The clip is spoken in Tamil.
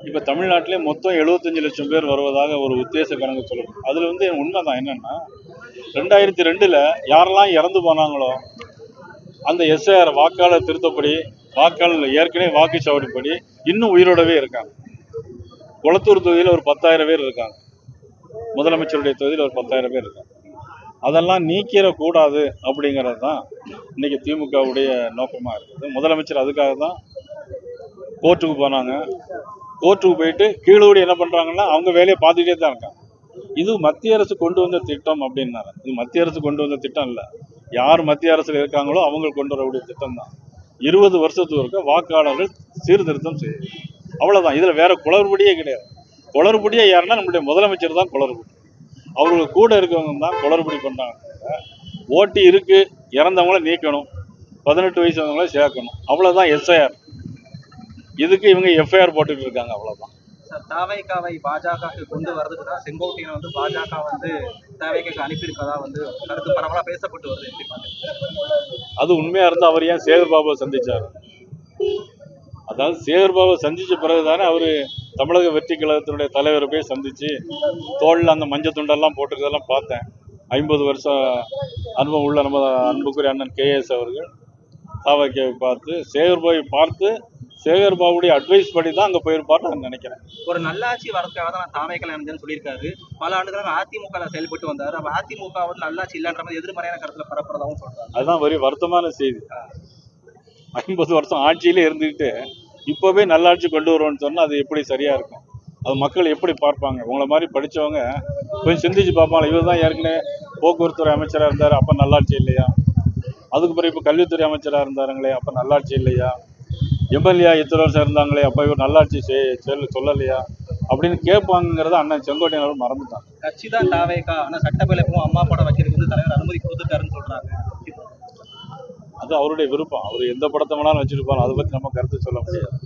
இப்போ தமிழ்நாட்டிலே மொத்தம் 75 லட்சம் பேர் வருவதாக ஒரு உத்தேச கணக்கு சொல்லணும். அதில் வந்து உண்மைதான் என்னன்னா 2002ல் யாரெல்லாம் இறந்து போனாங்களோ அந்த எஸ்ஐஆர் வாக்காளர் திருத்தப்படி வாக்காளர் ஏற்கனவே வாக்குச்சாவடிப்படி இன்னும் உயிரோடவே இருக்காங்க. குளத்தூர் தொகுதியில் ஒரு 10,000 பேர் இருக்காங்க. முதலமைச்சருடைய தொகுதியில் ஒரு 10,000 பேர் இருக்காங்க. அதெல்லாம் நீக்கிடக்கூடாது அப்படிங்கிறது தான் இன்னைக்கு திமுகவுடைய நோக்கமாக இருக்குது. முதலமைச்சர் அதுக்காக தான் கோர்ட்டுக்கு போனாங்க. கோர்ட்டுக்கு போயிட்டு கீழோடு என்ன பண்ணுறாங்கன்னா அவங்க வேலையை பார்த்துக்கிட்டே தான் இருக்காங்க. இது மத்திய அரசு கொண்டு வந்த திட்டம் அப்படின்னாரு. இது மத்திய அரசு கொண்டு வந்த திட்டம் இல்லை, யார் மத்திய அரசில் இருக்காங்களோ அவங்க கொண்டு வரக்கூடிய திட்டம் தான். 20 வருஷத்துக்கு இருக்க வாக்காளர்கள் சீர்திருத்தம் செய்யும், அவ்வளோதான். இதில் வேற குளறுபடியே கிடையாது. குளறுபடியே யாருன்னா நம்முடைய முதலமைச்சர் தான் குளறுபடி. அவங்களுக்கு கூட இருக்கவங்க தான் குளறுபடி பண்ணுறாங்க. ஓட்டு இருக்கு, இறந்தவங்கள நீக்கணும், 18 வயசு வந்தவங்கள சேர்க்கணும், அவ்வளோதான் எஸ்ஐஆர். இதுக்கு இவங்க எஃப்ஐஆர் போட்டுட்டு இருக்காங்க, அவ்வளோதான். தாவேகாவை பாஜக கொண்டு வரதுக்கு தான் செங்கோட்டையன் வந்து பாஜக வந்து தாவேகாக்கு அனுப்பியிருக்கதா வந்து கருத்து பரவலாக பேசப்பட்டு வருது. எப்படி பாருங்க, அது உண்மையா இருந்தால் அவர் ஏன் சேகர் பாபுவை சந்திச்சார்? அதாவது சேகர் பாபுவை சந்திச்ச பிறகுதானே அவரு தமிழக வெற்றி கழகத்தினுடைய தலைவரை போய் சந்திச்சு தோளில் அந்த மஞ்சள் துண்டெல்லாம் போட்டுக்கிறதெல்லாம் பார்த்தேன். 50 வருஷம் அனுபவம் உள்ள நம்ம அன்புக்குரிய அண்ணன் KS அவர்கள் தாவேகாவை பார்த்து சேகர் பாபுடைய அட்வைஸ் படி தான் அங்கே போயிருப்பார்னு நான் நினைக்கிறேன். ஒரு நல்லாட்சி வரதுக்காக தான் நான் தாவேகால இருந்தேன்னு சொல்லியிருக்காரு. பல ஆண்டுகளாக அதிமுக செயல்பட்டு வந்தார். அப்ப அதிமுக வந்து நல்லாட்சி இல்லைன்ற மாதிரி எதிர்மறையான கருத்துல பரப்புறதாகவும் சொல்றாரு. அதுதான் very வருத்தமான செய்தி. 50 வருஷம் ஆட்சியிலே இருந்துக்கிட்டு இப்போவே நல்லாட்சி கொண்டு வருவோம்னு சொன்னால் அது எப்படி சரியா இருக்கும்? அது மக்கள் எப்படி பார்ப்பாங்க? உங்களை மாதிரி படித்தவங்க கொஞ்சம் சிந்திச்சு பார்ப்பாங்க. இவர் தான் ஏற்கனவே போக்குவரத்துறை அமைச்சராக இருந்தார், அப்போ நல்லாட்சி இல்லையா? அதுக்கு பிறகு இப்போ கல்வித்துறை அமைச்சராக இருந்தாருங்களே, அப்போ நல்லாட்சி இல்லையா? எம்எல்ஏ இத்தனை வருஷம் இருந்தாங்களே, அப்போ இவர் நல்லாட்சி சொல்லலையா அப்படின்னு கேட்பாங்கிறத அண்ணன் செங்கோட்டையன் அவர்கள் மறந்துட்டாங்க. கட்சி தான் தாவேகா, ஆனால் சட்டப்பேரவைக்கும் அம்மா படம் வைக்கிறதுக்கு வந்து தலைவர் அனுமதி கொடுத்துட்டாருன்னு சொல்றாங்க. அது அவருடைய விருப்பம். அவர் எந்த படத்தை வேணாலும் வச்சுருப்பாரு, அதை பற்றி நம்ம கருத்து சொல்ல முடியாது.